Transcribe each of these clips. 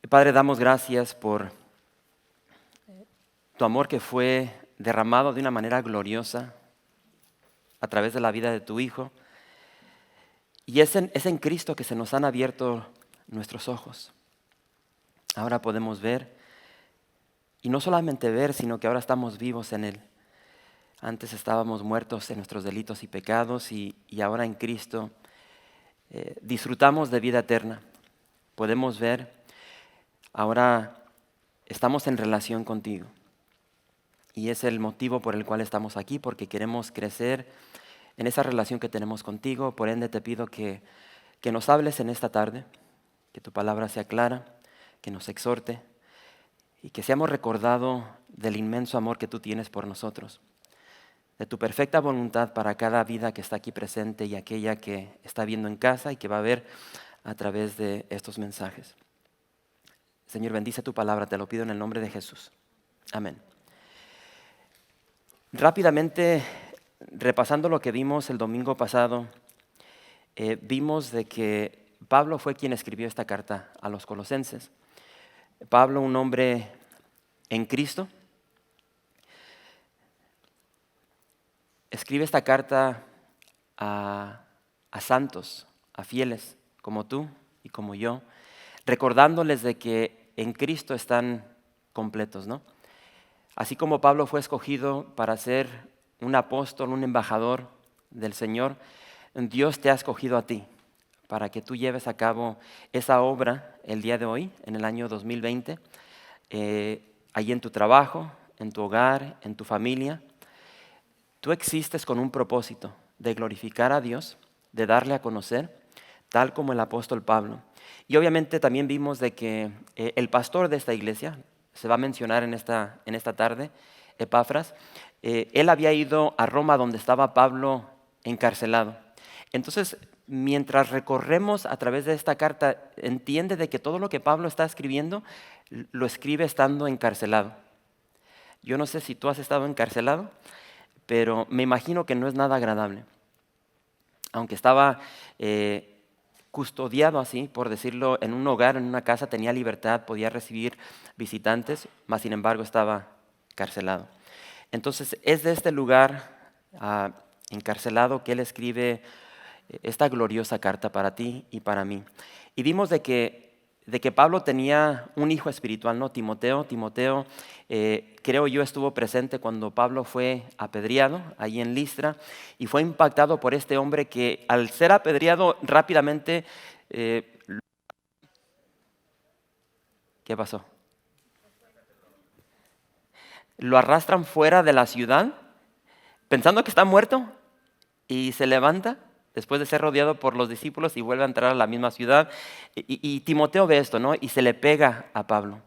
Padre, damos gracias por tu amor que fue derramado de una manera gloriosa a través de la vida de tu Hijo. Y es en Cristo que se nos han abierto nuestros ojos. Ahora podemos ver, y no solamente ver, sino que ahora estamos vivos en Él. Antes estábamos muertos en nuestros delitos y pecados y ahora en Cristo disfrutamos de vida eterna. Podemos ver, ahora estamos en relación contigo. Y es el motivo por el cual estamos aquí, porque queremos crecer en esa relación que tenemos contigo. Por ende te pido que nos hables en esta tarde, que tu palabra sea clara, que nos exhorte y que seamos recordados del inmenso amor que tú tienes por nosotros, de tu perfecta voluntad para cada vida que está aquí presente y aquella que está viendo en casa y que va a ver a través de estos mensajes. Señor, bendice tu palabra, te lo pido en el nombre de Jesús. Amén. Rápidamente, repasando lo que vimos el domingo pasado, vimos de que Pablo fue quien escribió esta carta a los colosenses. Pablo, un hombre en Cristo, escribe esta carta a santos, a fieles, como tú y como yo, recordándoles de que en Cristo están completos, ¿no? Así como Pablo fue escogido para ser un apóstol, un embajador del Señor, Dios te ha escogido a ti para que tú lleves a cabo esa obra el día de hoy, en el año 2020, allí en tu trabajo, en tu hogar, en tu familia. Tú existes con un propósito de glorificar a Dios, de darle a conocer, tal como el apóstol Pablo. Y obviamente también vimos de que el pastor de esta iglesia, se va a mencionar en esta tarde, Epafras, él había ido a Roma donde estaba Pablo encarcelado. Entonces, mientras recorremos a través de esta carta, entiende de que todo lo que Pablo está escribiendo, lo escribe estando encarcelado. Yo no sé si tú has estado encarcelado, pero me imagino que no es nada agradable. Aunque estaba custodiado así, por decirlo, en un hogar, en una casa, tenía libertad, podía recibir visitantes, mas sin embargo estaba encarcelado. Entonces es de este lugar encarcelado que él escribe esta gloriosa carta para ti y para mí. Y vimos de que Pablo tenía un hijo espiritual, ¿no? Timoteo. Timoteo, creo yo, estuvo presente cuando Pablo fue apedreado ahí en Listra y fue impactado por este hombre que al ser apedreado rápidamente, ¿qué pasó? Lo arrastran fuera de la ciudad pensando que está muerto y se levanta después de ser rodeado por los discípulos y vuelve a entrar a la misma ciudad. Y Timoteo ve esto, ¿no? Y se le pega a Pablo.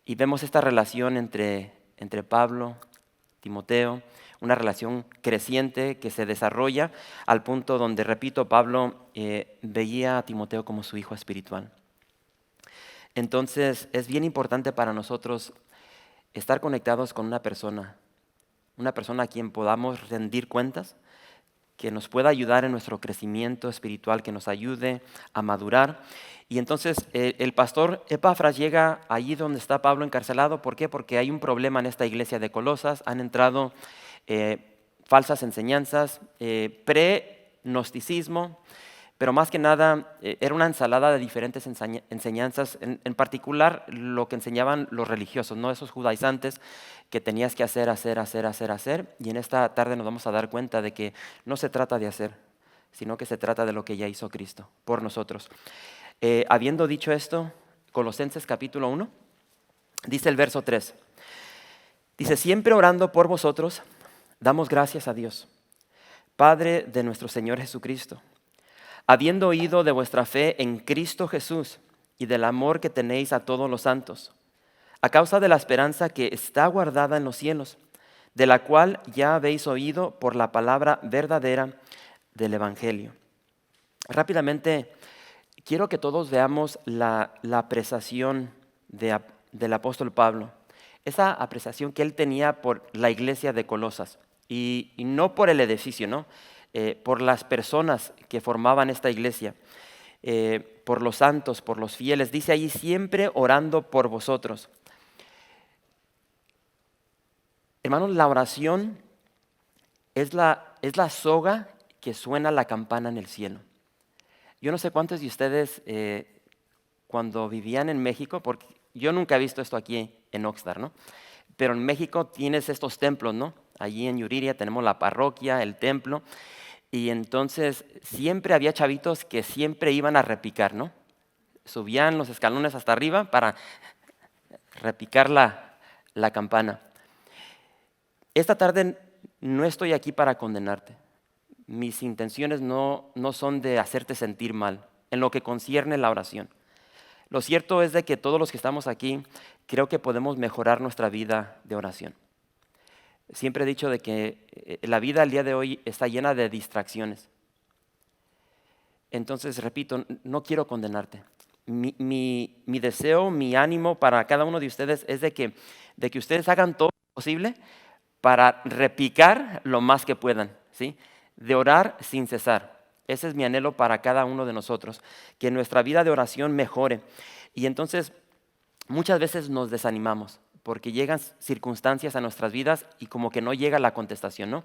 Y vemos esta relación entre Pablo, Timoteo, una relación creciente que se desarrolla al punto donde, repito, Pablo veía a Timoteo como su hijo espiritual. Entonces es bien importante para nosotros estar conectados con una persona a quien podamos rendir cuentas, que nos pueda ayudar en nuestro crecimiento espiritual, que nos ayude a madurar. Y entonces el pastor Epafras llega allí donde está Pablo encarcelado. ¿Por qué? Porque hay un problema en esta iglesia de Colosas. Han entrado falsas enseñanzas, pre-gnosticismo, pero más que nada era una ensalada de diferentes enseñanzas, en particular lo que enseñaban los religiosos, ¿no? Esos judaizantes que tenías que hacer. Y en esta tarde nos vamos a dar cuenta de que no se trata de hacer, sino que se trata de lo que ya hizo Cristo por nosotros. Habiendo dicho esto, Colosenses capítulo 1, dice el verso 3. Dice, siempre orando por vosotros, damos gracias a Dios, Padre de nuestro Señor Jesucristo, habiendo oído de vuestra fe en Cristo Jesús y del amor que tenéis a todos los santos, a causa de la esperanza que está guardada en los cielos, de la cual ya habéis oído por la palabra verdadera del Evangelio. Rápidamente, quiero que todos veamos la apreciación del apóstol Pablo, esa apreciación que él tenía por la iglesia de Colosas, y no por el edificio, ¿no? Por las personas que formaban esta iglesia. por los santos, por los fieles. Dice ahí, siempre orando por vosotros. Hermanos, la oración es la soga que suena la campana en el cielo. Yo no sé cuántos de ustedes cuando vivían en México, porque yo nunca he visto esto aquí en Oxnard, ¿no? Pero en México tienes estos templos, ¿no? Allí en Yuriria tenemos la parroquia, el templo, y entonces siempre había chavitos que siempre iban a repicar, ¿no? Subían los escalones hasta arriba para repicar la campana. Esta tarde no estoy aquí para condenarte. Mis intenciones no son de hacerte sentir mal en lo que concierne la oración. Lo cierto es de que todos los que estamos aquí creo que podemos mejorar nuestra vida de oración. Siempre he dicho de que la vida al día de hoy está llena de distracciones. Entonces, repito, no quiero condenarte. Mi deseo, mi ánimo para cada uno de ustedes es de que ustedes hagan todo lo posible para repicar lo más que puedan, ¿sí? De orar sin cesar. Ese es mi anhelo para cada uno de nosotros, que nuestra vida de oración mejore. Y entonces, muchas veces nos desanimamos porque llegan circunstancias a nuestras vidas y como que no llega la contestación, ¿no?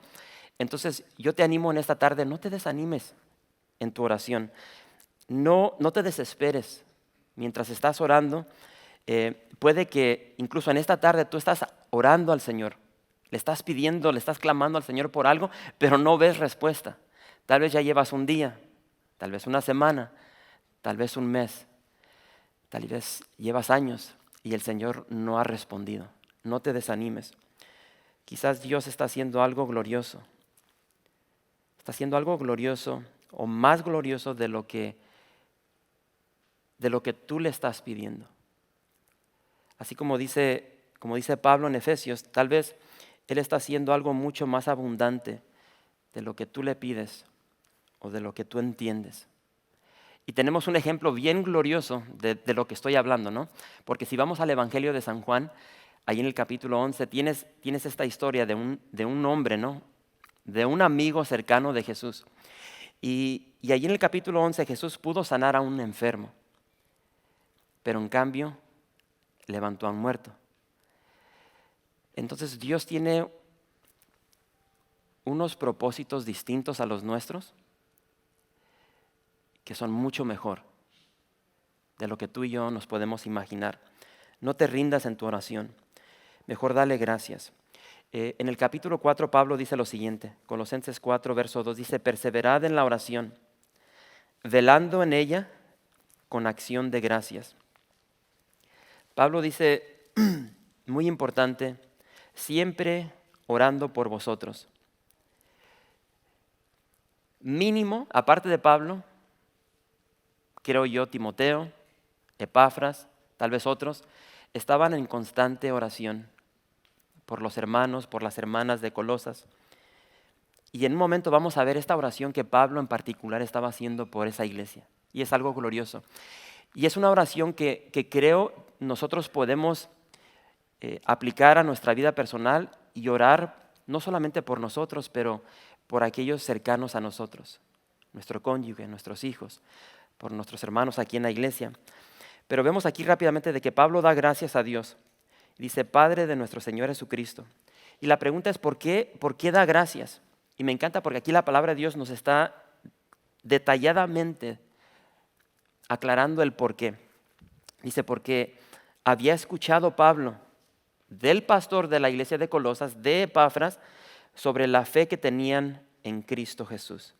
Entonces, yo te animo en esta tarde, no te desanimes en tu oración. No te desesperes. Mientras estás orando, puede que incluso en esta tarde tú estás orando al Señor. Le estás pidiendo, le estás clamando al Señor por algo, pero no ves respuesta. Tal vez ya llevas un día, tal vez una semana, tal vez un mes, tal vez llevas años y el Señor no ha respondido. No te desanimes. Quizás Dios está haciendo algo glorioso. Está haciendo algo glorioso o más glorioso de lo que tú le estás pidiendo. Así como dice Pablo en Efesios, tal vez Él está haciendo algo mucho más abundante de lo que tú le pides o de lo que tú entiendes. Y tenemos un ejemplo bien glorioso de lo que estoy hablando, ¿no? Porque si vamos al Evangelio de San Juan, ahí en el capítulo 11, tienes esta historia de un hombre, ¿no? De un amigo cercano de Jesús. Y allí en el capítulo 11 Jesús pudo sanar a un enfermo, pero en cambio levantó a un muerto. Entonces Dios tiene unos propósitos distintos a los nuestros que son mucho mejor de lo que tú y yo nos podemos imaginar. No te rindas en tu oración, mejor dale gracias. En el capítulo 4 Pablo dice lo siguiente, Colosenses 4 verso 2 dice, perseverad en la oración, velando en ella con acción de gracias. Pablo dice, muy importante, siempre orando por vosotros. Mínimo, aparte de Pablo, creo yo, Timoteo, Epafras, tal vez otros, estaban en constante oración por los hermanos, por las hermanas de Colosas. Y en un momento vamos a ver esta oración que Pablo en particular estaba haciendo por esa iglesia. Y es algo glorioso. Y es una oración que creo nosotros podemos aplicar a nuestra vida personal y orar no solamente por nosotros, pero por aquellos cercanos a nosotros, nuestro cónyuge, nuestros hijos, por nuestros hermanos aquí en la iglesia. Pero vemos aquí rápidamente de que Pablo da gracias a Dios. Dice, Padre de nuestro Señor Jesucristo. Y la pregunta es, ¿por qué da gracias? Y me encanta porque aquí la palabra de Dios nos está detalladamente aclarando el por qué. Dice, porque había escuchado Pablo del pastor de la iglesia de Colosas, de Epafras, sobre la fe que tenían en Cristo Jesús.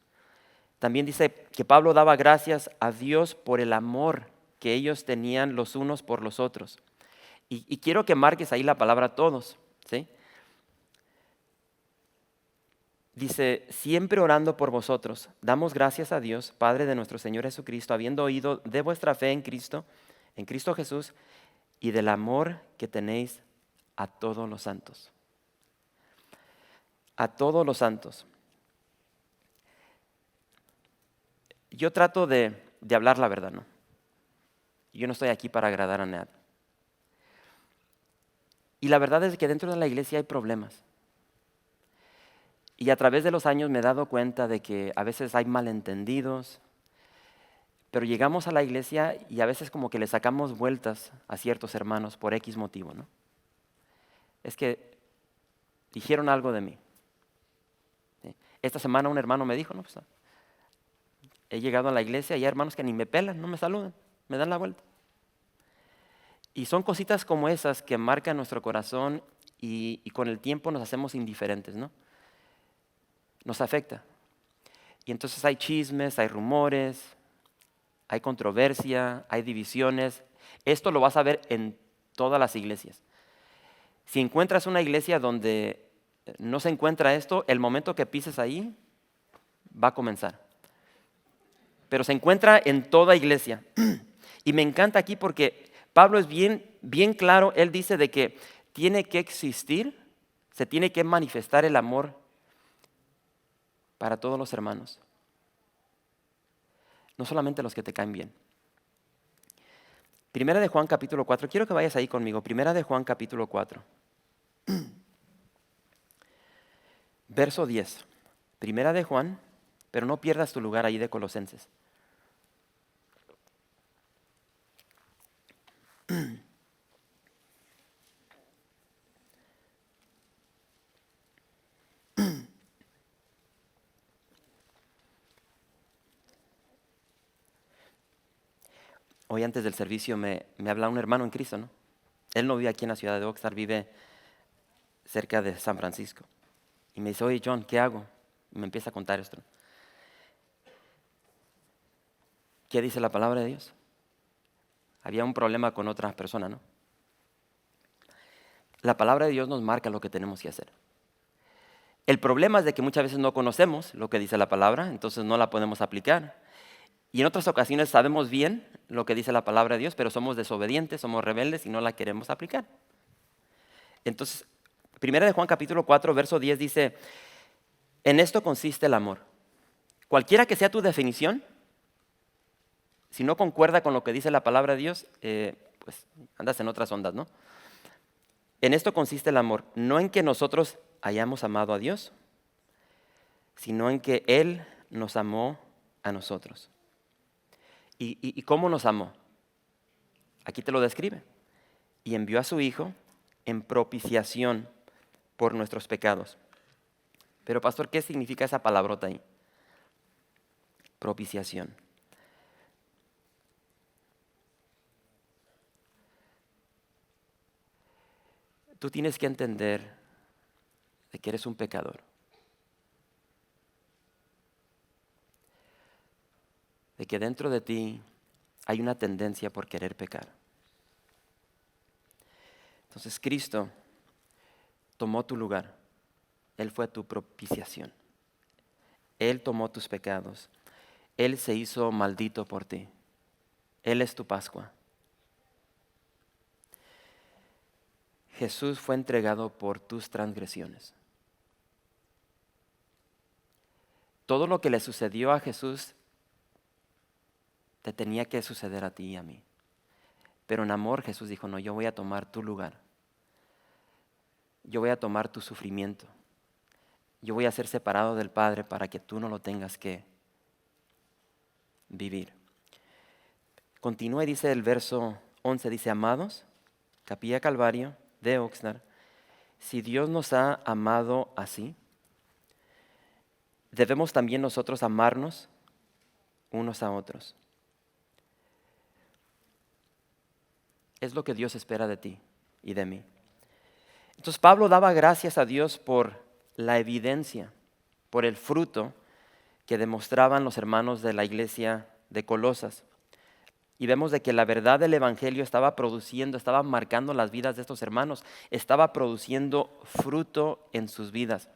También dice que Pablo daba gracias a Dios por el amor que ellos tenían los unos por los otros. Y quiero que marques ahí la palabra todos, ¿sí? Dice, siempre orando por vosotros, damos gracias a Dios, Padre de nuestro Señor Jesucristo, habiendo oído de vuestra fe en Cristo Jesús, y del amor que tenéis a todos los santos. A todos los santos. Yo trato de hablar la verdad, ¿no? Yo no estoy aquí para agradar a nadie. Y la verdad es que dentro de la iglesia hay problemas. Y a través de los años me he dado cuenta de que a veces hay malentendidos, Pero llegamos a la iglesia y a veces como que le sacamos vueltas a ciertos hermanos por X motivo, ¿no? Es que dijeron algo de mí. ¿Sí? Esta semana un hermano me dijo, no, pues, he llegado a la iglesia y hay hermanos que ni me pelan, no me saludan, me dan la vuelta. Y son cositas como esas que marcan nuestro corazón y con el tiempo nos hacemos indiferentes, ¿no? Nos afecta. Y entonces hay chismes, hay rumores, hay controversia, hay divisiones. Esto lo vas a ver en todas las iglesias. Si encuentras una iglesia donde no se encuentra esto, el momento que pises ahí va a comenzar. Pero se encuentra en toda iglesia. Y me encanta aquí porque Pablo es bien claro. Él dice de que tiene que existir, se tiene que manifestar el amor para todos los hermanos. No solamente los que te caen bien. Primera de Juan capítulo 4. Quiero que vayas ahí conmigo. Primera de Juan capítulo 4. Verso 10. Primera de Juan, pero no pierdas tu lugar ahí de Colosenses. Hoy antes del servicio me habla un hermano en Cristo, ¿no? Él no vive aquí en la ciudad de Oxnard, vive cerca de San Francisco. Y me dice, oye John, ¿qué hago? Y me empieza a contar esto. ¿Qué dice la palabra de Dios? Había un problema con otra persona, ¿no? La palabra de Dios nos marca lo que tenemos que hacer. El problema es de que muchas veces no conocemos lo que dice la palabra, entonces no la podemos aplicar. Y en otras ocasiones sabemos bien lo que dice la palabra de Dios, pero somos desobedientes, somos rebeldes y no la queremos aplicar. Entonces, Primera de Juan capítulo 4, verso 10 dice, en esto consiste el amor. Cualquiera que sea tu definición, si no concuerda con lo que dice la palabra de Dios, pues andas en otras ondas, ¿no? En esto consiste el amor, no en que nosotros hayamos amado a Dios, sino en que Él nos amó a nosotros. ¿Y cómo nos amó? Aquí te lo describe. Y envió a su Hijo en propiciación por nuestros pecados. Pero pastor, ¿qué significa esa palabrota ahí? Propiciación. Tú tienes que entender de que eres un pecador. De que dentro de ti hay una tendencia por querer pecar. Entonces Cristo tomó tu lugar. Él fue tu propiciación. Él tomó tus pecados. Él se hizo maldito por ti. Él es tu Pascua. Jesús fue entregado por tus transgresiones. Todo lo que le sucedió a Jesús te tenía que suceder a ti y a mí. Pero en amor Jesús dijo, no, yo voy a tomar tu lugar. Yo voy a tomar tu sufrimiento. Yo voy a ser separado del Padre para que tú no lo tengas que vivir. Continúa y dice el verso 11, dice, amados, Capilla Calvario de Oxnard, si Dios nos ha amado así, debemos también nosotros amarnos unos a otros. Es lo que Dios espera de ti y de mí. Entonces Pablo daba gracias a Dios por la evidencia, por el fruto que demostraban los hermanos de la iglesia de Colosas. Y vemos de que la verdad del evangelio estaba produciendo, estaba marcando las vidas de estos hermanos, estaba produciendo fruto en sus vidas.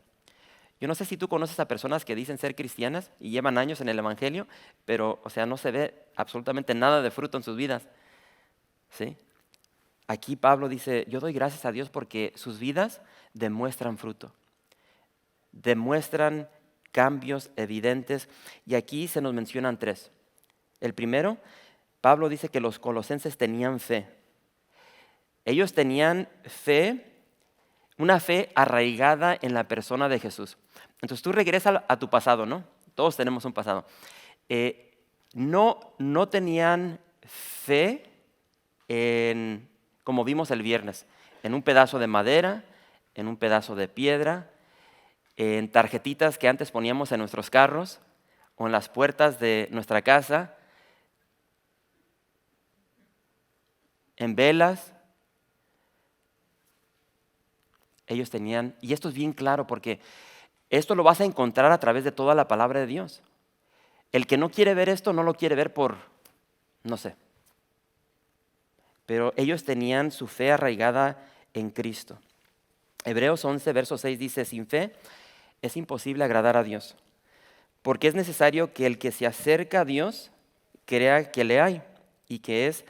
Yo no sé si tú conoces a personas que dicen ser cristianas y llevan años en el evangelio, pero, no se ve absolutamente nada de fruto en sus vidas. ¿Sí? Aquí Pablo dice, yo doy gracias a Dios porque sus vidas demuestran fruto, demuestran cambios evidentes, y aquí se nos mencionan tres. El primero, Pablo dice que los colosenses tenían fe. Ellos tenían fe, una fe arraigada en la persona de Jesús. Entonces tú regresas a tu pasado, ¿no? Todos tenemos un pasado. no tenían fe en, como vimos el viernes, en un pedazo de madera, en un pedazo de piedra, en tarjetitas que antes poníamos en nuestros carros o en las puertas de nuestra casa, en velas. Ellos tenían, y esto es bien claro porque esto lo vas a encontrar a través de toda la palabra de Dios. El que no quiere ver esto no lo quiere ver por, no sé. Pero ellos tenían su fe arraigada en Cristo. Hebreos 11, verso 6 dice, sin fe es imposible agradar a Dios, porque es necesario que el que se acerca a Dios crea que le hay y que es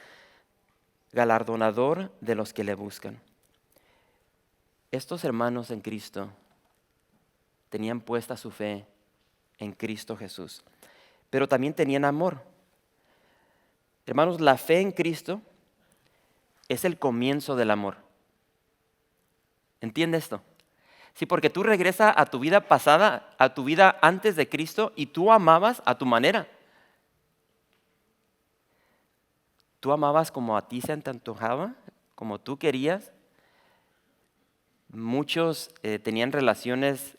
galardonador de los que le buscan. Estos hermanos en Cristo tenían puesta su fe en Cristo Jesús, pero también tenían amor. Hermanos, la fe en Cristo es el comienzo del amor. ¿Entiende esto? Sí, porque tú regresas a tu vida pasada, a tu vida antes de Cristo, y tú amabas a tu manera. Tú amabas como a ti se te antojaba, como tú querías. Muchos tenían relaciones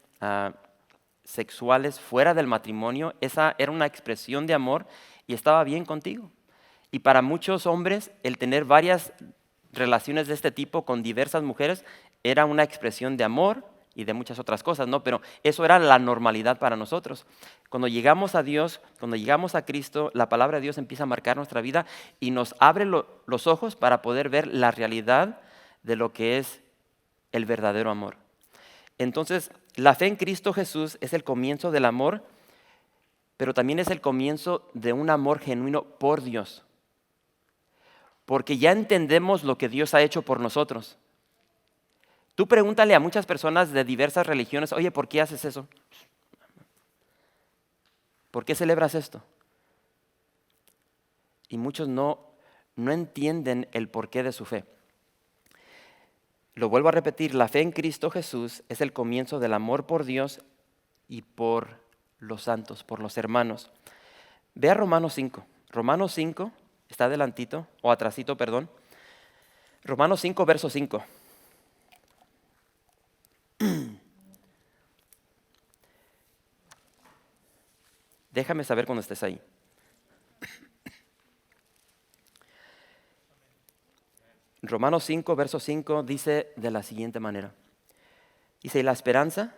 sexuales fuera del matrimonio. Esa era una expresión de amor y estaba bien contigo. Y para muchos hombres, el tener varias relaciones de este tipo con diversas mujeres era una expresión de amor y de muchas otras cosas, ¿no? Pero eso era la normalidad para nosotros. Cuando llegamos a Dios, cuando llegamos a Cristo, la palabra de Dios empieza a marcar nuestra vida y nos abre los ojos para poder ver la realidad de lo que es el verdadero amor. Entonces, la fe en Cristo Jesús es el comienzo del amor, pero también es el comienzo de un amor genuino por Dios. Porque ya entendemos lo que Dios ha hecho por nosotros. Tú pregúntale a muchas personas de diversas religiones, oye, ¿por qué haces eso? ¿Por qué celebras esto? Y muchos no entienden el porqué de su fe. Lo vuelvo a repetir, la fe en Cristo Jesús es el comienzo del amor por Dios y por los santos, por los hermanos. Ve a Romanos 5. Romanos 5, está adelantito, o atrasito, perdón. Romanos 5, verso 5. Déjame saber cuando estés ahí. Romanos 5, verso 5 dice de la siguiente manera. Dice, y la esperanza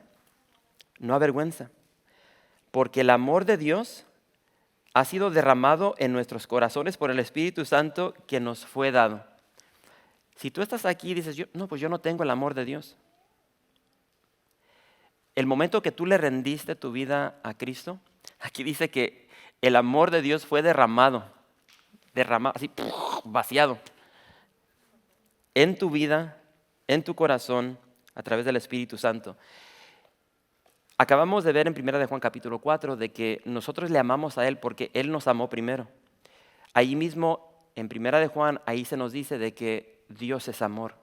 no avergüenza, porque el amor de Dios ha sido derramado en nuestros corazones por el Espíritu Santo que nos fue dado. Si tú estás aquí y dices, pues yo no tengo el amor de Dios. El momento que tú le rendiste tu vida a Cristo, aquí dice que el amor de Dios fue derramado, así, vaciado en tu vida, en tu corazón, a través del Espíritu Santo. Acabamos de ver en 1 de Juan capítulo 4 de que nosotros le amamos a Él porque Él nos amó primero. Ahí mismo, en 1 de Juan, ahí se nos dice de que Dios es amor.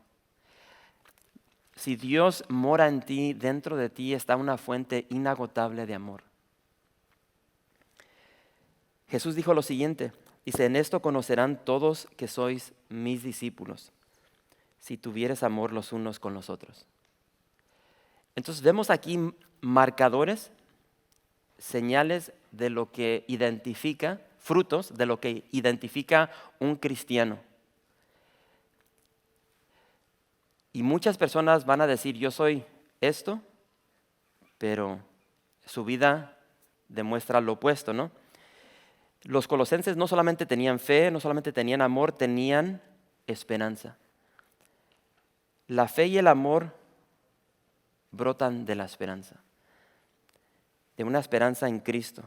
Si Dios mora en ti, dentro de ti está una fuente inagotable de amor. Jesús dijo lo siguiente, dice, en esto conocerán todos que sois mis discípulos, si tuvieres amor los unos con los otros. Entonces vemos aquí marcadores, señales de lo que identifica, frutos de lo que identifica un cristiano. Y muchas personas van a decir, yo soy esto, pero su vida demuestra lo opuesto, ¿no? Los colosenses no solamente tenían fe, no solamente tenían amor, tenían esperanza. La fe y el amor brotan de la esperanza, de una esperanza en Cristo.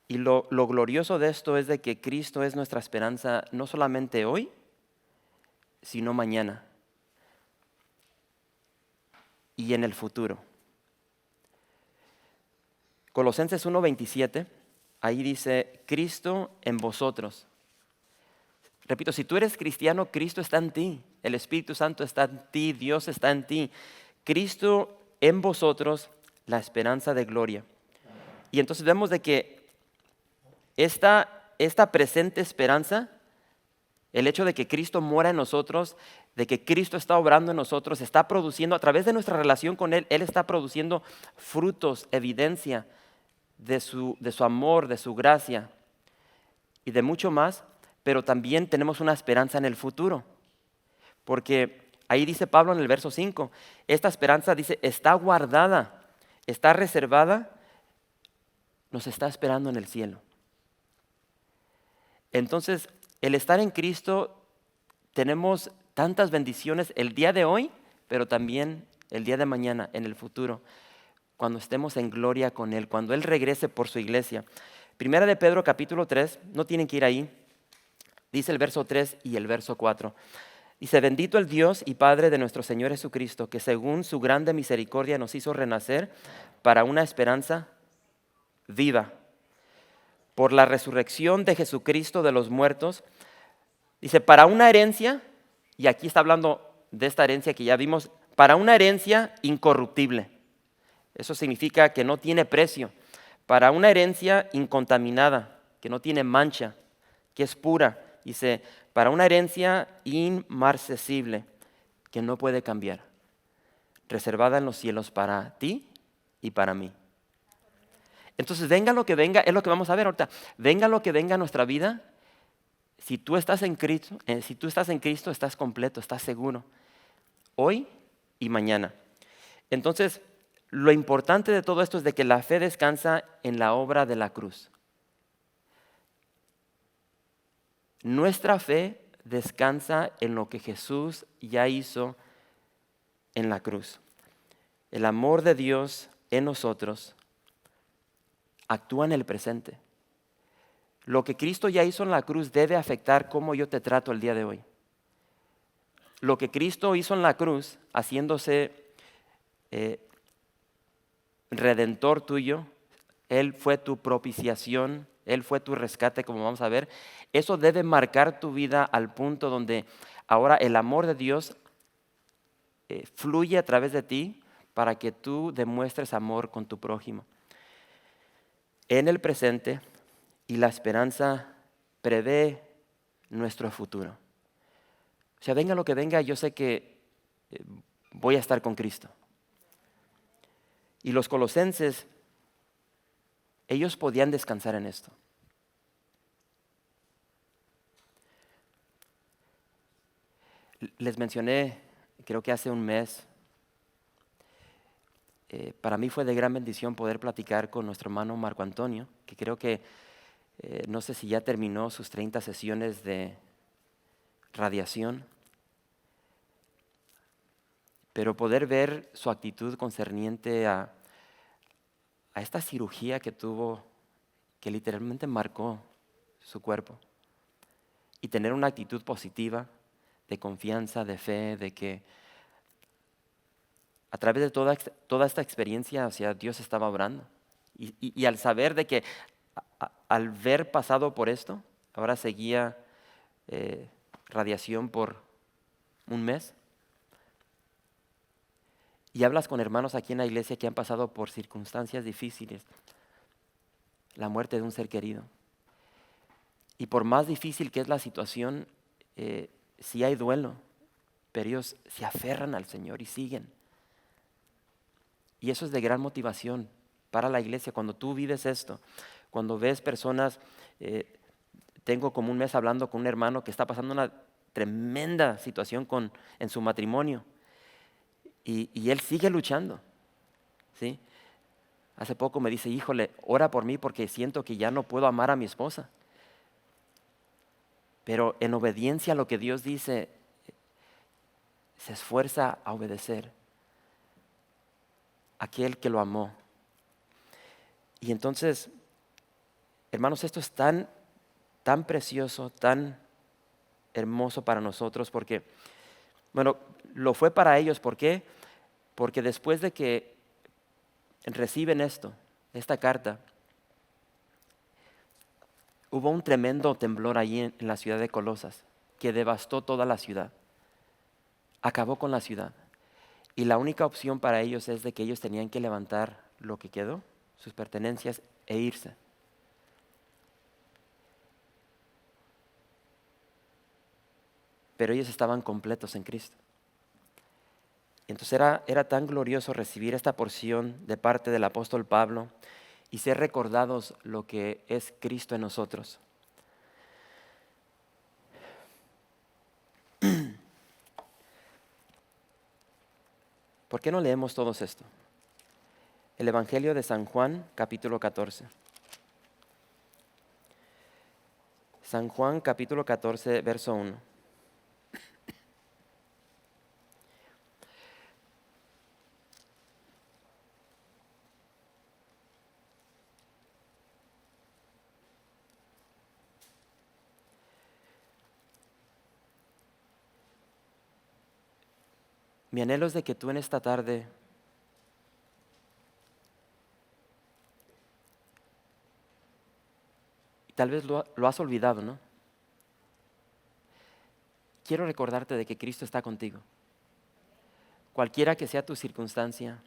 Y lo glorioso de esto es de que Cristo es nuestra esperanza no solamente hoy, sino mañana y en el futuro. Colosenses 1:27, ahí dice, Cristo en vosotros. Repito, si tú eres cristiano, Cristo está en ti, el Espíritu Santo está en ti, Dios está en ti. Cristo en vosotros, la esperanza de gloria. Y entonces vemos de que esta presente esperanza, el hecho de que Cristo muera en nosotros, de que Cristo está obrando en nosotros, está produciendo, a través de nuestra relación con Él, Él está produciendo frutos, evidencia de su amor, de su gracia y de mucho más, pero también tenemos una esperanza en el futuro. Porque ahí dice Pablo en el verso 5, esta esperanza dice, está guardada, está reservada, nos está esperando en el cielo. Entonces, el estar en Cristo, tenemos tantas bendiciones el día de hoy, pero también el día de mañana, en el futuro, cuando estemos en gloria con Él, cuando Él regrese por su iglesia. Primera de Pedro capítulo 3, no tienen que ir ahí, dice el verso 3 y el verso 4. Dice, bendito el Dios y Padre de nuestro Señor Jesucristo, que según su grande misericordia nos hizo renacer para una esperanza viva, por la resurrección de Jesucristo de los muertos. Dice, para una herencia, y aquí está hablando de esta herencia que ya vimos, para una herencia incorruptible. Eso significa que no tiene precio. Para una herencia incontaminada, que no tiene mancha, que es pura. Dice, para una herencia inmarcesible, que no puede cambiar, reservada en los cielos para ti y para mí. Entonces, venga lo que venga, es lo que vamos a ver ahorita. Venga lo que venga a nuestra vida, si tú estás en Cristo, estás completo, estás seguro, hoy y mañana. Entonces, lo importante de todo esto es de que la fe descansa en la obra de la cruz. Nuestra fe descansa en lo que Jesús ya hizo en la cruz. El amor de Dios en nosotros actúa en el presente. Lo que Cristo ya hizo en la cruz debe afectar cómo yo te trato el día de hoy. Lo que Cristo hizo en la cruz, haciéndose redentor tuyo, Él fue tu propiciación, Él fue tu rescate, como vamos a ver. Eso debe marcar tu vida al punto donde ahora el amor de Dios fluye a través de ti para que tú demuestres amor con tu prójimo. En el presente, y la esperanza prevé nuestro futuro. O sea, venga lo que venga, yo sé que voy a estar con Cristo. Y los colosenses, ellos podían descansar en esto. Les mencioné, creo que hace un mes, para mí fue de gran bendición poder platicar con nuestro hermano Marco Antonio, que creo que, no sé si ya terminó sus 30 sesiones de radiación, pero poder ver su actitud concerniente a esta cirugía que tuvo, que literalmente marcó su cuerpo, y tener una actitud positiva, de confianza, de fe, de que a través de toda esta experiencia, o sea, Dios estaba obrando. Y al saber de que al ver pasado por esto, ahora seguía radiación por un mes. Y hablas con hermanos aquí en la iglesia que han pasado por circunstancias difíciles, la muerte de un ser querido. Y por más difícil que es la situación, sí hay duelo, pero ellos se aferran al Señor y siguen. Y eso es de gran motivación para la iglesia. Cuando tú vives esto, cuando ves personas, tengo como un mes hablando con un hermano que está pasando una tremenda situación en su matrimonio, y él sigue luchando, ¿sí? Hace poco me dice, híjole, ora por mí porque siento que ya no puedo amar a mi esposa. Pero en obediencia a lo que Dios dice, se esfuerza a obedecer a aquel que lo amó. Y entonces, hermanos, esto es tan precioso, tan hermoso para nosotros, porque, bueno, lo fue para ellos. ¿Por qué? Porque después de que reciben esta carta, hubo un tremendo temblor allí en la ciudad de Colosas, que devastó toda la ciudad, acabó con la ciudad. Y la única opción para ellos es de que ellos tenían que levantar lo que quedó, sus pertenencias, e irse. pero ellos estaban completos en Cristo. Entonces era tan glorioso recibir esta porción de parte del apóstol Pablo y ser recordados lo que es Cristo en nosotros. ¿Por qué no leemos todos esto? El Evangelio de San Juan, capítulo 14. San Juan, capítulo 14, verso 1. Mi anhelo es de que tú en esta tarde tal vez lo has olvidado, ¿no? Quiero recordarte de que Cristo está contigo. Cualquiera que sea tu circunstancia,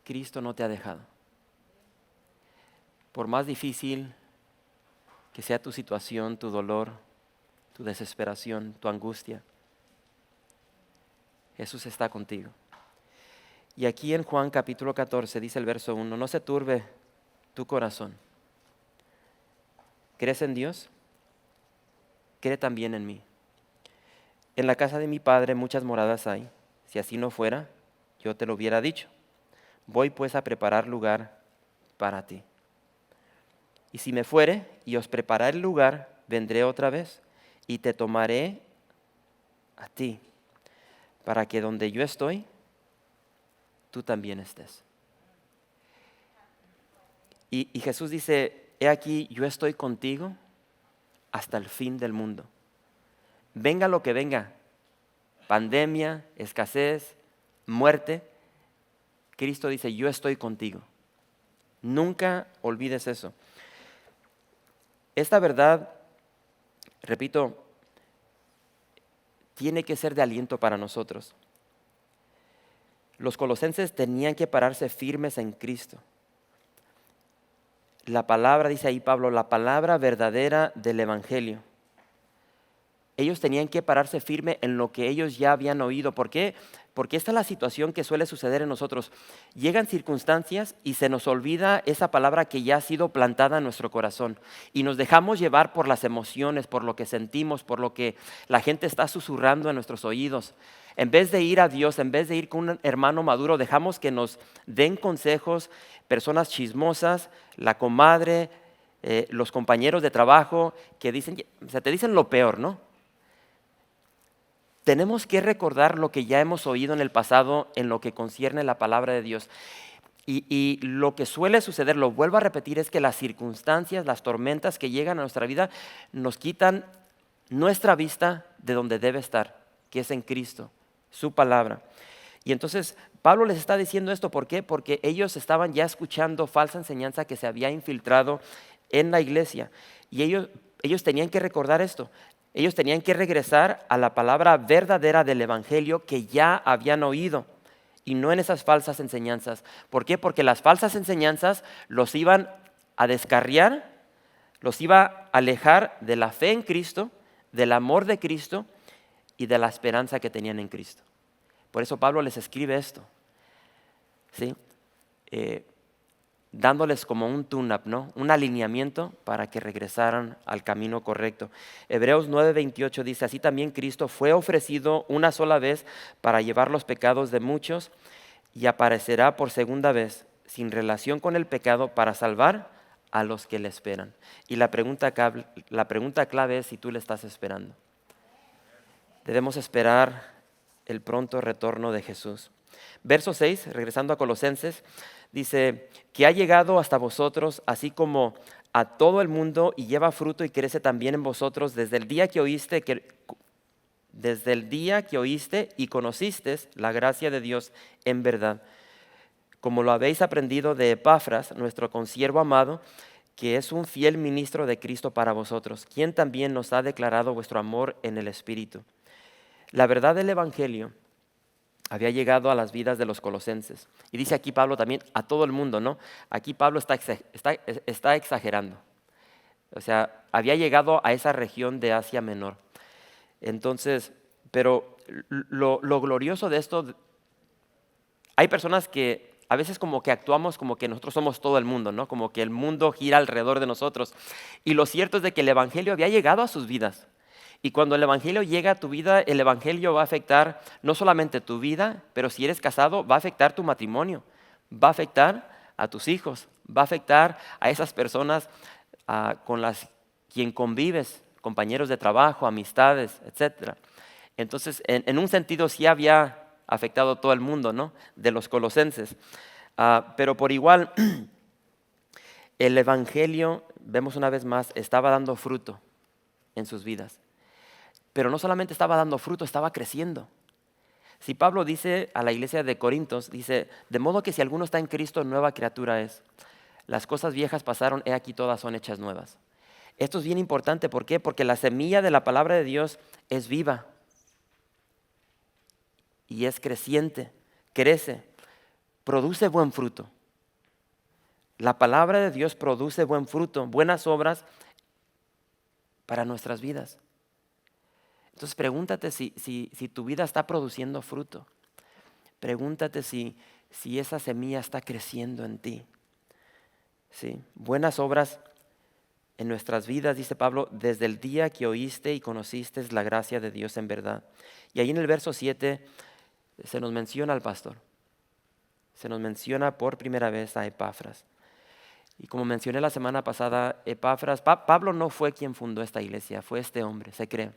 Cristo no te ha dejado. Por más difícil que sea tu situación, tu dolor, tu desesperación, tu angustia, Jesús está contigo. Y aquí en Juan capítulo 14 dice el verso 1, no se turbe tu corazón. ¿Crees en Dios? Cree también en mí. En la casa de mi Padre muchas moradas hay. Si así no fuera, yo te lo hubiera dicho. Voy pues a preparar lugar para ti. Y si me fuere y os prepararé el lugar, vendré otra vez y te tomaré a ti, para que donde yo estoy, tú también estés. Y Jesús dice, he aquí, yo estoy contigo hasta el fin del mundo. Venga lo que venga, pandemia, escasez, muerte, Cristo dice, yo estoy contigo. Nunca olvides eso. Esta verdad, repito, tiene que ser de aliento para nosotros. Los colosenses tenían que pararse firmes en Cristo. La palabra, dice ahí Pablo, la palabra verdadera del Evangelio. Ellos tenían que pararse firme en lo que ellos ya habían oído. ¿Por qué? Porque esta es la situación que suele suceder en nosotros. Llegan circunstancias y se nos olvida esa palabra que ya ha sido plantada en nuestro corazón. Y nos dejamos llevar por las emociones, por lo que sentimos, por lo que la gente está susurrando en nuestros oídos. En vez de ir a Dios, en vez de ir con un hermano maduro, dejamos que nos den consejos personas chismosas, la comadre, los compañeros de trabajo que dicen, o sea, te dicen lo peor, ¿no? Tenemos que recordar lo que ya hemos oído en el pasado en lo que concierne la palabra de Dios. Y lo que suele suceder, lo vuelvo a repetir, es que las circunstancias, las tormentas que llegan a nuestra vida nos quitan nuestra vista de donde debe estar, que es en Cristo, su palabra. Y entonces Pablo les está diciendo esto, ¿por qué? Porque ellos estaban ya escuchando falsa enseñanza que se había infiltrado en la iglesia. Y ellos tenían que recordar esto. Ellos tenían que regresar a la palabra verdadera del Evangelio que ya habían oído y no en esas falsas enseñanzas. ¿Por qué? Porque las falsas enseñanzas los iban a descarriar, los iba a alejar de la fe en Cristo, del amor de Cristo y de la esperanza que tenían en Cristo. Por eso Pablo les escribe esto, ¿sí? Dándoles como un tune-up, ¿no? Un alineamiento para que regresaran al camino correcto. Hebreos 9:28 dice, así también Cristo fue ofrecido una sola vez para llevar los pecados de muchos y aparecerá por segunda vez sin relación con el pecado para salvar a los que le esperan. Y la pregunta clave es si tú le estás esperando. Debemos esperar el pronto retorno de Jesús. Verso 6, regresando a Colosenses, dice, que ha llegado hasta vosotros, así como a todo el mundo, y lleva fruto y crece también en vosotros desde el día que oíste y conociste la gracia de Dios en verdad, como lo habéis aprendido de Epafras, nuestro consiervo amado, que es un fiel ministro de Cristo para vosotros, quien también nos ha declarado vuestro amor en el Espíritu. La verdad del Evangelio había llegado a las vidas de los colosenses. Y dice aquí Pablo también a todo el mundo, ¿no? Aquí Pablo está exagerando. O sea, había llegado a esa región de Asia Menor. Entonces, pero lo glorioso de esto, hay personas que a veces como que actuamos como que nosotros somos todo el mundo, ¿no? Como que el mundo gira alrededor de nosotros. Y lo cierto es de que el Evangelio había llegado a sus vidas. Y cuando el Evangelio llega a tu vida, el Evangelio va a afectar no solamente tu vida, pero si eres casado, va a afectar tu matrimonio, va a afectar a tus hijos, va a afectar a esas personas con las quien convives, compañeros de trabajo, amistades, etcétera. Entonces, en un sentido sí había afectado a todo el mundo, ¿no? De los colosenses. Pero por igual, el Evangelio, vemos una vez más, estaba dando fruto en sus vidas. Pero no solamente estaba dando fruto, estaba creciendo. Si Pablo dice a la iglesia de Corintios, dice, de modo que si alguno está en Cristo, nueva criatura es. Las cosas viejas pasaron, he aquí todas son hechas nuevas. Esto es bien importante, ¿por qué? Porque la semilla de la palabra de Dios es viva y es creciente, crece, produce buen fruto. La palabra de Dios produce buen fruto, buenas obras para nuestras vidas. Entonces pregúntate si tu vida está produciendo fruto. Pregúntate si esa semilla está creciendo en ti. ¿Sí? Buenas obras en nuestras vidas, dice Pablo, desde el día que oíste y conociste la gracia de Dios en verdad. Y ahí en el verso 7 se nos menciona al pastor. Se nos menciona por primera vez a Epafras. Y como mencioné la semana pasada, Epafras, Pablo no fue quien fundó esta iglesia, fue este hombre, se cree.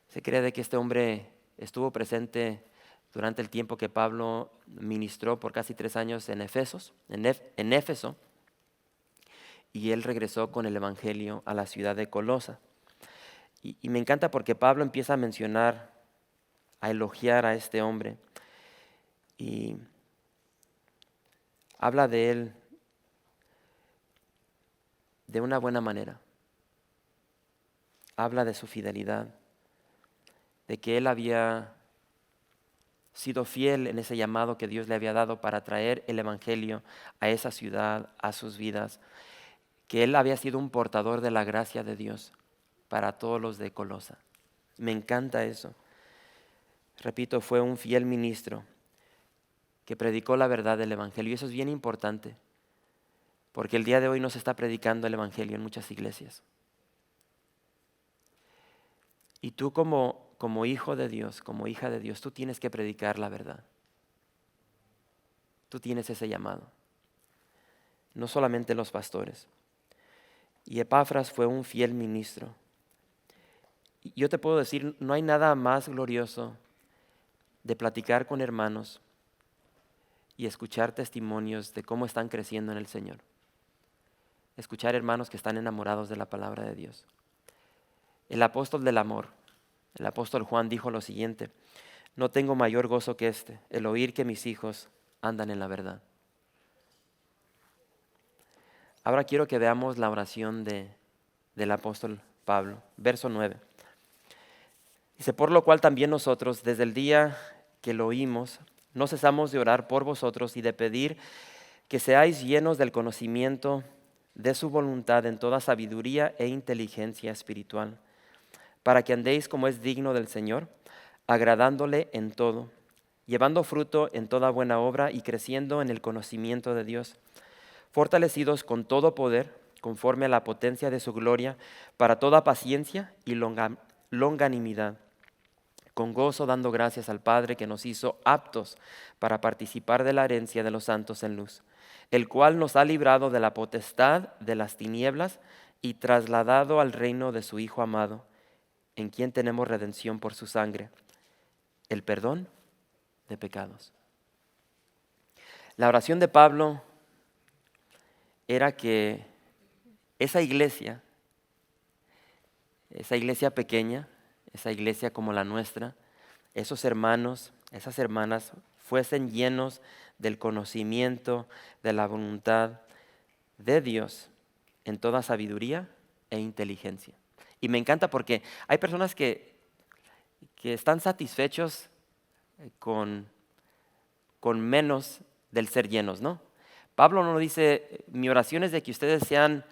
Se cree de que este hombre estuvo presente durante el tiempo que Pablo ministró por casi 3 años en Éfeso, y él regresó con el evangelio a la ciudad de Colosa. Y me encanta porque Pablo empieza a mencionar, a elogiar a este hombre y habla de él de una buena manera. Habla de su fidelidad, de que él había sido fiel en ese llamado que Dios le había dado para traer el evangelio a esa ciudad, a sus vidas, que él había sido un portador de la gracia de Dios para todos los de Colosa. Me encanta eso. Repito, fue un fiel ministro que predicó la verdad del evangelio, y eso es bien importante, porque el día de hoy no se está predicando el evangelio en muchas iglesias. Y tú como hijo de Dios, como hija de Dios, tú tienes que predicar la verdad. Tú tienes ese llamado, no solamente los pastores. Y Epafras fue un fiel ministro. Y yo te puedo decir, no hay nada más glorioso de platicar con hermanos y escuchar testimonios de cómo están creciendo en el Señor. Escuchar hermanos que están enamorados de la palabra de Dios. El apóstol del amor, el apóstol Juan dijo lo siguiente: no tengo mayor gozo que este, el oír que mis hijos andan en la verdad. Ahora quiero que veamos la oración del apóstol Pablo, verso 9. Dice, por lo cual también nosotros, desde el día que lo oímos, no cesamos de orar por vosotros y de pedir que seáis llenos del conocimiento de su voluntad en toda sabiduría e inteligencia espiritual, para que andéis como es digno del Señor, agradándole en todo, llevando fruto en toda buena obra y creciendo en el conocimiento de Dios, fortalecidos con todo poder, conforme a la potencia de su gloria, para toda paciencia y longanimidad, con gozo dando gracias al Padre que nos hizo aptos para participar de la herencia de los santos en luz, el cual nos ha librado de la potestad de las tinieblas y trasladado al reino de su Hijo amado, en quien tenemos redención por su sangre, el perdón de pecados. La oración de Pablo era que esa iglesia pequeña, esa iglesia como la nuestra, esos hermanos, esas hermanas fuesen llenos del conocimiento, de la voluntad de Dios en toda sabiduría e inteligencia. Y me encanta porque hay personas que están satisfechos con menos del ser llenos, ¿no? Pablo no dice, mi oración es de que ustedes sean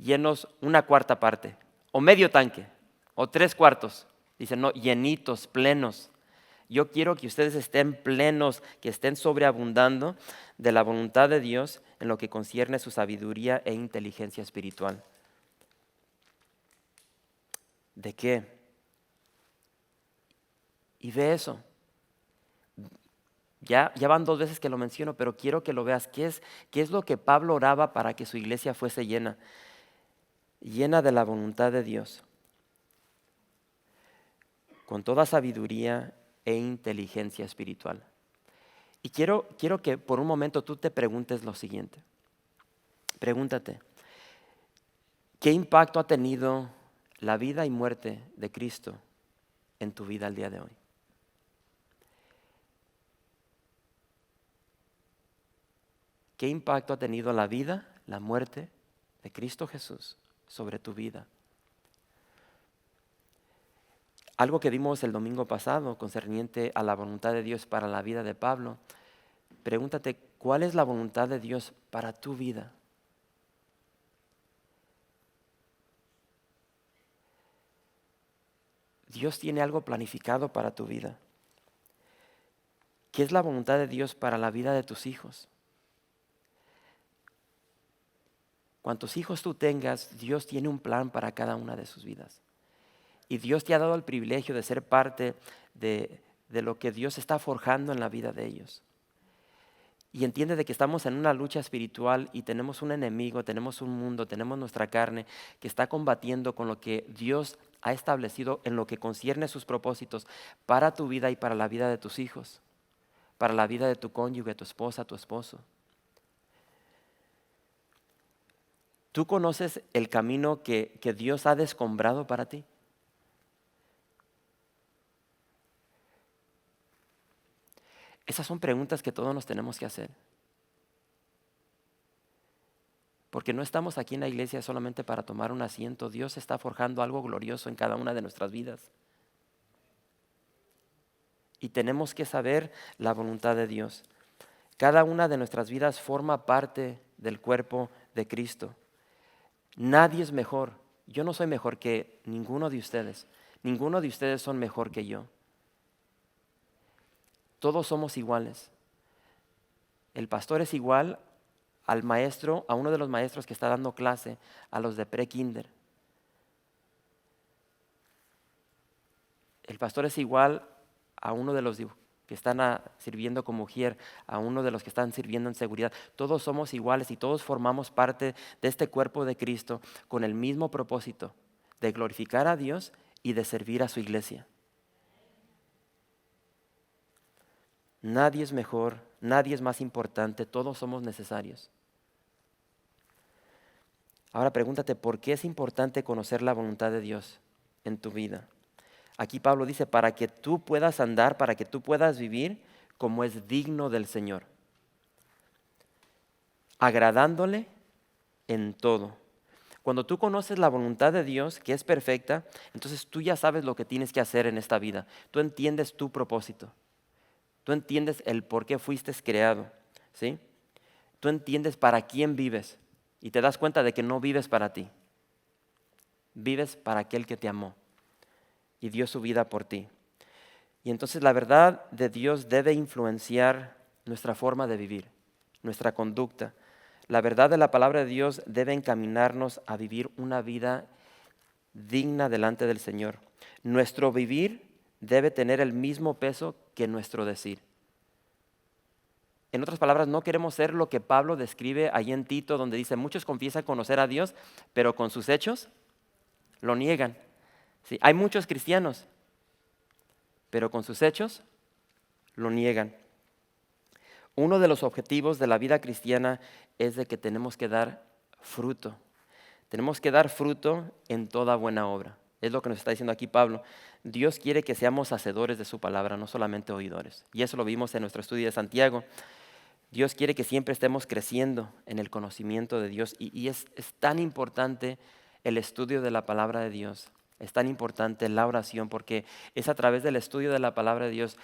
llenos una cuarta parte, o medio tanque, o 3/4. Dicen, no, llenitos, plenos. Yo quiero que ustedes estén plenos, que estén sobreabundando de la voluntad de Dios en lo que concierne su sabiduría e inteligencia espiritual. ¿De qué? Y ve eso. Ya van 2 veces que lo menciono, pero quiero que lo veas. ¿Qué es lo que Pablo oraba para que su iglesia fuese llena? Llena de la voluntad de Dios, con toda sabiduría e inteligencia espiritual. Y quiero que por un momento tú te preguntes lo siguiente. Pregúntate, ¿qué impacto ha tenido la vida y muerte de Cristo en tu vida al día de hoy? ¿Qué impacto ha tenido la vida, la muerte de Cristo Jesús sobre tu vida? Algo que vimos el domingo pasado concerniente a la voluntad de Dios para la vida de Pablo. Pregúntate, ¿cuál es la voluntad de Dios para tu vida? Dios tiene algo planificado para tu vida. ¿Qué es la voluntad de Dios para la vida de tus hijos? Cuantos hijos tú tengas, Dios tiene un plan para cada una de sus vidas. Y Dios te ha dado el privilegio de ser parte de lo que Dios está forjando en la vida de ellos. Y entiende de que estamos en una lucha espiritual y tenemos un enemigo, tenemos un mundo, tenemos nuestra carne que está combatiendo con lo que Dios ha establecido en lo que concierne sus propósitos para tu vida y para la vida de tus hijos, para la vida de tu cónyuge, tu esposa, tu esposo. ¿Tú conoces el camino que Dios ha descombrado para ti? Esas son preguntas que todos nos tenemos que hacer. Porque no estamos aquí en la iglesia solamente para tomar un asiento. Dios está forjando algo glorioso en cada una de nuestras vidas. Y tenemos que saber la voluntad de Dios. Cada una de nuestras vidas forma parte del cuerpo de Cristo. Nadie es mejor. Yo no soy mejor que ninguno de ustedes. Ninguno de ustedes son mejor que yo. Todos somos iguales. El pastor es igual al maestro, a uno de los maestros que está dando clase a los de pre-kinder. El pastor es igual a uno de los que están sirviendo como ujier, a uno de los que están sirviendo en seguridad. Todos somos iguales y todos formamos parte de este cuerpo de Cristo con el mismo propósito de glorificar a Dios y de servir a su iglesia. Nadie es mejor, nadie es más importante, todos somos necesarios. Ahora pregúntate, ¿por qué es importante conocer la voluntad de Dios en tu vida? Aquí Pablo dice, para que tú puedas andar, para que tú puedas vivir como es digno del Señor, agradándole en todo. Cuando tú conoces la voluntad de Dios, que es perfecta, entonces tú ya sabes lo que tienes que hacer en esta vida. Tú entiendes tu propósito. Tú entiendes el por qué fuiste creado, ¿sí? Tú entiendes para quién vives y te das cuenta de que no vives para ti. Vives para aquel que te amó y dio su vida por ti. Y entonces la verdad de Dios debe influenciar nuestra forma de vivir, nuestra conducta. La verdad de la palabra de Dios debe encaminarnos a vivir una vida digna delante del Señor. Nuestro vivir debe tener el mismo peso que nuestro decir. En otras palabras, no queremos ser lo que Pablo describe ahí en Tito, donde dice, muchos confiesan conocer a Dios, pero con sus hechos lo niegan. Sí, hay muchos cristianos, pero con sus hechos lo niegan. Uno de los objetivos de la vida cristiana es de que tenemos que dar fruto. Tenemos que dar fruto en toda buena obra. Es lo que nos está diciendo aquí Pablo. Dios quiere que seamos hacedores de su palabra, no solamente oidores. Y eso lo vimos en nuestro estudio de Santiago. Dios quiere que siempre estemos creciendo en el conocimiento de Dios. Y es tan importante el estudio de la palabra de Dios. Es tan importante la oración porque es a través del estudio de la palabra de Dios,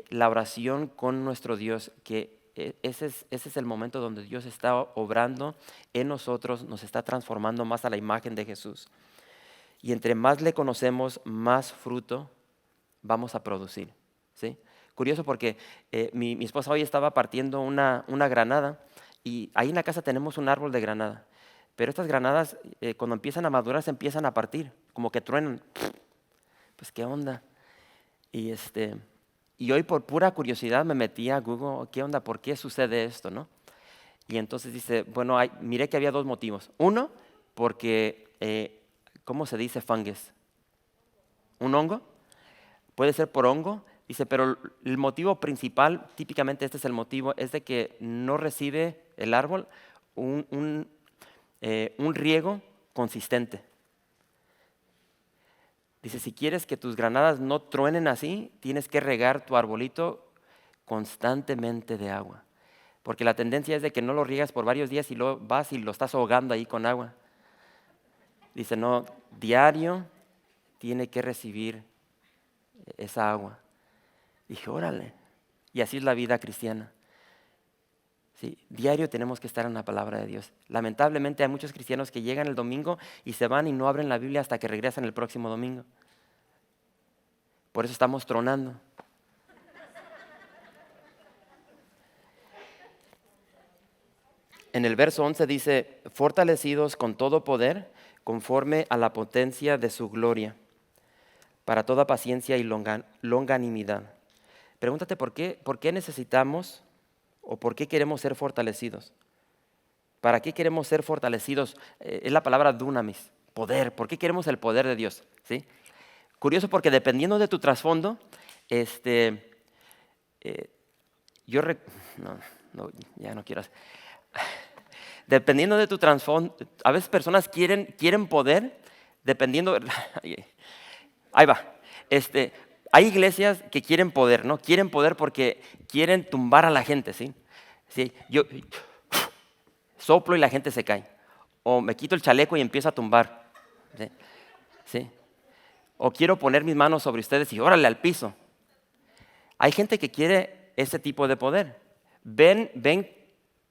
la oración con nuestro Dios, que ese es el momento donde Dios está obrando en nosotros, nos está transformando más a la imagen de Jesús. Y entre más le conocemos, más fruto vamos a producir, ¿sí? Curioso porque mi esposa hoy estaba partiendo una granada y ahí en la casa tenemos un árbol de granada. Pero estas granadas cuando empiezan a madurar se empiezan a partir, como que truenan. Pues qué onda. Y, y hoy por pura curiosidad me metí a Google, ¿qué onda? ¿Por qué sucede esto, no? Y entonces dice, bueno, miré que había dos motivos. Uno, porque, ¿cómo se dice fungus? ¿Un hongo? Puede ser por hongo. Dice, pero el motivo principal, típicamente este es el motivo, es de que no recibe el árbol un riego consistente. Dice, si quieres que tus granadas no truenen así, tienes que regar tu arbolito constantemente de agua. Porque la tendencia es de que no lo riegas por varios días y luego vas y lo estás ahogando ahí con agua. Dice, no, diario tiene que recibir esa agua. Dije, órale. Y así es la vida cristiana. Sí, diario tenemos que estar en la palabra de Dios. Lamentablemente hay muchos cristianos que llegan el domingo y se van y no abren la Biblia hasta que regresan el próximo domingo. Por eso estamos tronando. En el verso 11 dice, fortalecidos con todo poder, conforme a la potencia de su gloria, para toda paciencia y longanimidad. Pregúntate por qué necesitamos o por qué queremos ser fortalecidos. ¿Para qué queremos ser fortalecidos? Es la palabra dunamis, poder. ¿Por qué queremos el poder de Dios? ¿Sí? Curioso porque dependiendo de tu trasfondo, ya no quiero hacer. Dependiendo de tu trasfondo, a veces personas quieren poder, dependiendo. Ahí va. Hay iglesias que quieren poder, ¿no? Quieren poder porque quieren tumbar a la gente, ¿sí? Sí, yo soplo y la gente se cae. O me quito el chaleco y empiezo a tumbar. ¿Sí? ¿Sí? O quiero poner mis manos sobre ustedes y órale al piso. Hay gente que quiere ese tipo de poder. Ven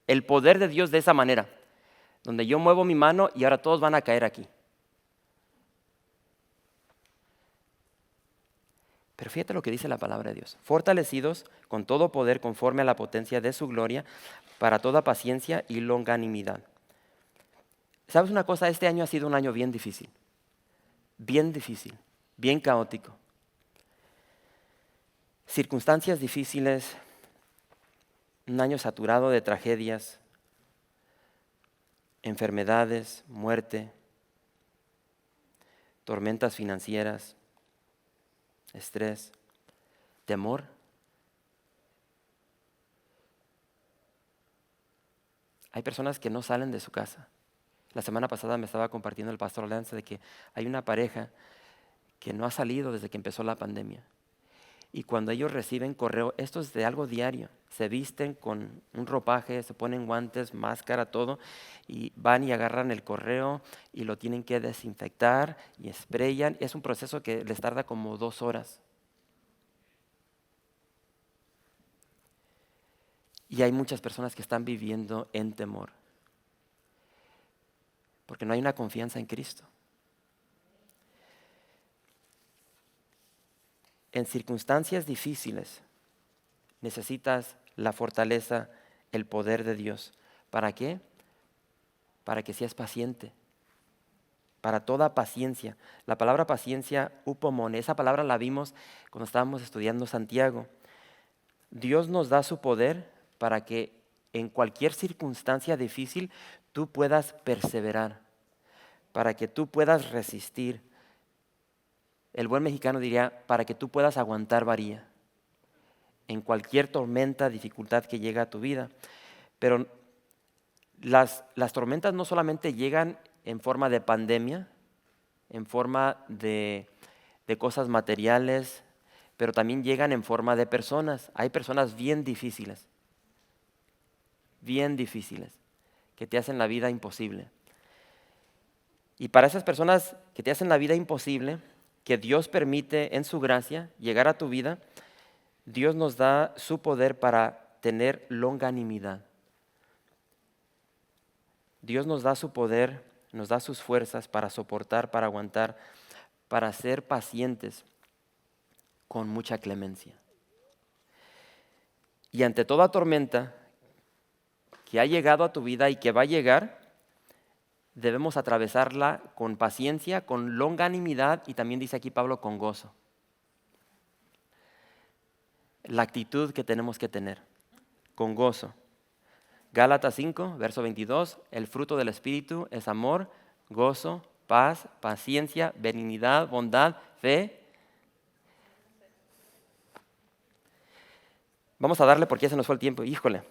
el poder de Dios de esa manera, donde yo muevo mi mano y ahora todos van a caer aquí. Pero fíjate lo que dice la palabra de Dios. Fortalecidos con todo poder conforme a la potencia de su gloria, para toda paciencia y longanimidad. ¿Sabes una cosa? Este año ha sido un año bien difícil, bien caótico. Circunstancias difíciles, un año saturado de tragedias, enfermedades, muerte, tormentas financieras, estrés, temor. Hay personas que no salen de su casa. La semana pasada me estaba compartiendo el pastor Lance de que hay una pareja que no ha salido desde que empezó la pandemia. Y cuando ellos reciben correo, esto es de algo diario, se visten con un ropaje, se ponen guantes, máscara, todo, y van y agarran el correo y lo tienen que desinfectar y sprayan. Es un proceso que les tarda como 2 horas. Y hay muchas personas que están viviendo en temor, porque no hay una confianza en Cristo. En circunstancias difíciles necesitas la fortaleza, el poder de Dios. ¿Para qué? Para que seas paciente. Para toda paciencia. La palabra paciencia, upomone, esa palabra la vimos cuando estábamos estudiando Santiago. Dios nos da su poder para que en cualquier circunstancia difícil tú puedas perseverar, para que tú puedas resistir. El buen mexicano diría, para que tú puedas aguantar varilla en cualquier tormenta, dificultad que llegue a tu vida. Pero las tormentas no solamente llegan en forma de pandemia, en forma de cosas materiales, pero también llegan en forma de personas. Hay personas bien difíciles, que te hacen la vida imposible. Y para esas personas que te hacen la vida imposible, que Dios permite en su gracia llegar a tu vida, Dios nos da su poder para tener longanimidad. Dios nos da su poder, nos da sus fuerzas para soportar, para aguantar, para ser pacientes con mucha clemencia. Y ante toda tormenta que ha llegado a tu vida y que va a llegar, debemos atravesarla con paciencia, con longanimidad y también dice aquí Pablo, con gozo. La actitud que tenemos que tener, con gozo. Gálatas 5, verso 22, el fruto del Espíritu es amor, gozo, paz, paciencia, benignidad, bondad, fe. Vamos a darle porque ya se nos fue el tiempo, híjole.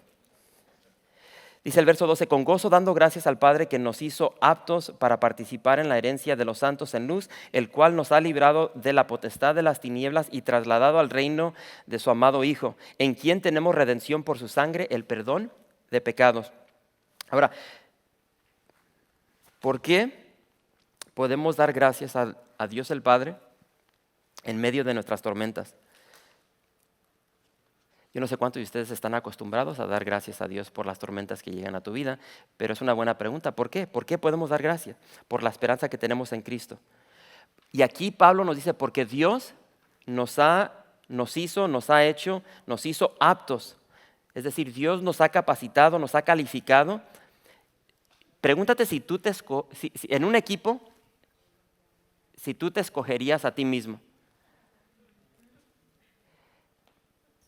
Dice el verso 12, con gozo dando gracias al Padre que nos hizo aptos para participar en la herencia de los santos en luz, el cual nos ha librado de la potestad de las tinieblas y trasladado al reino de su amado Hijo, en quien tenemos redención por su sangre, el perdón de pecados. Ahora, ¿por qué podemos dar gracias a Dios el Padre en medio de nuestras tormentas? Yo no sé cuántos de ustedes están acostumbrados a dar gracias a Dios por las tormentas que llegan a tu vida, pero es una buena pregunta. ¿Por qué? ¿Por qué podemos dar gracias? Por la esperanza que tenemos en Cristo. Y aquí Pablo nos dice, porque Dios nos hizo aptos. Es decir, Dios nos ha capacitado, nos ha calificado. Pregúntate si tú en un equipo, si tú te escogerías a ti mismo.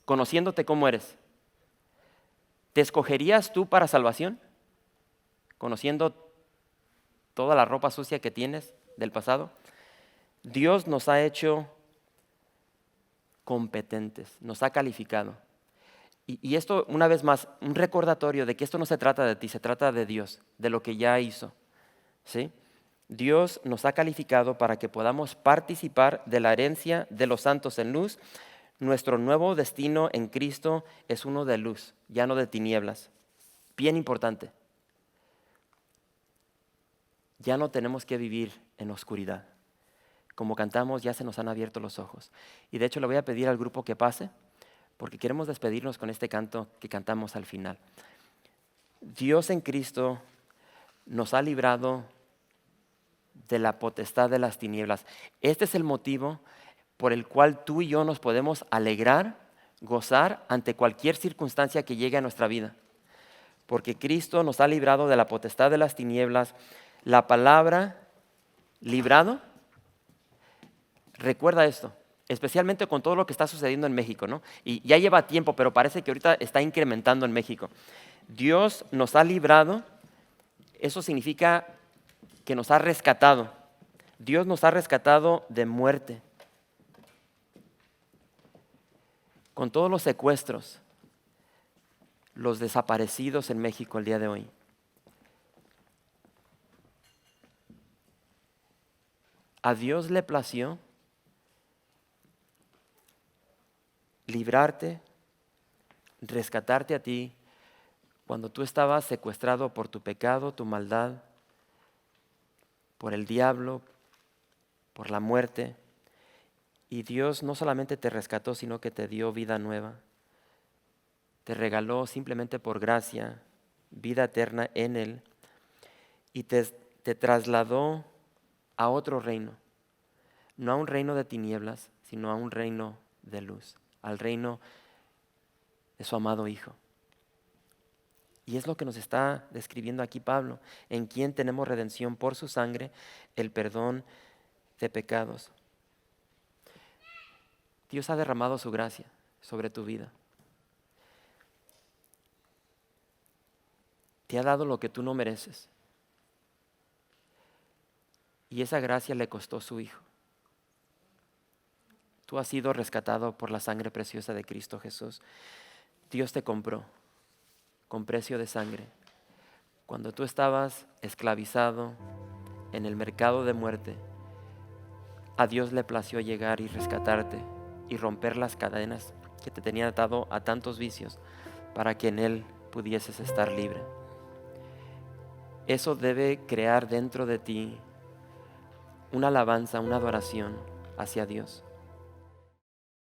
Conociéndote cómo eres, ¿te escogerías tú para salvación? Conociendo toda la ropa sucia que tienes del pasado. Dios nos ha hecho competentes, nos ha calificado. Y esto, una vez más, un recordatorio de que esto no se trata de ti, se trata de Dios, de lo que ya hizo. ¿Sí? Dios nos ha calificado para que podamos participar de la herencia de los santos en luz. Nuestro nuevo destino en Cristo es uno de luz, ya no de tinieblas. Bien importante. Ya no tenemos que vivir en oscuridad. Como cantamos, ya se nos han abierto los ojos. Y de hecho le voy a pedir al grupo que pase, porque queremos despedirnos con este canto que cantamos al final. Dios en Cristo nos ha librado de la potestad de las tinieblas. Este es el motivo por el cual tú y yo nos podemos alegrar, gozar ante cualquier circunstancia que llegue a nuestra vida. Porque Cristo nos ha librado de la potestad de las tinieblas. La palabra librado, recuerda esto, especialmente con todo lo que está sucediendo en México, ¿no? Y ya lleva tiempo, pero parece que ahorita está incrementando en México. Dios nos ha librado, eso significa que nos ha rescatado. Dios nos ha rescatado de muerte. Con todos los secuestros, los desaparecidos en México el día de hoy. A Dios le plació librarte, rescatarte a ti cuando tú estabas secuestrado por tu pecado, tu maldad, por el diablo, por la muerte. Y Dios no solamente te rescató, sino que te dio vida nueva. Te regaló simplemente por gracia vida eterna en Él. Y te trasladó a otro reino. No a un reino de tinieblas, sino a un reino de luz. Al reino de su amado Hijo. Y es lo que nos está describiendo aquí Pablo. En quien tenemos redención por su sangre, el perdón de pecados. Dios ha derramado su gracia sobre tu vida. Te ha dado lo que tú no mereces. Y esa gracia le costó su Hijo. Tú has sido rescatado por la sangre preciosa de Cristo Jesús. Dios te compró con precio de sangre. Cuando tú estabas esclavizado en el mercado de muerte, a Dios le plació llegar y rescatarte y romper las cadenas que te tenían atado a tantos vicios para que en Él pudieses estar libre. Eso debe crear dentro de ti una alabanza, una adoración hacia Dios.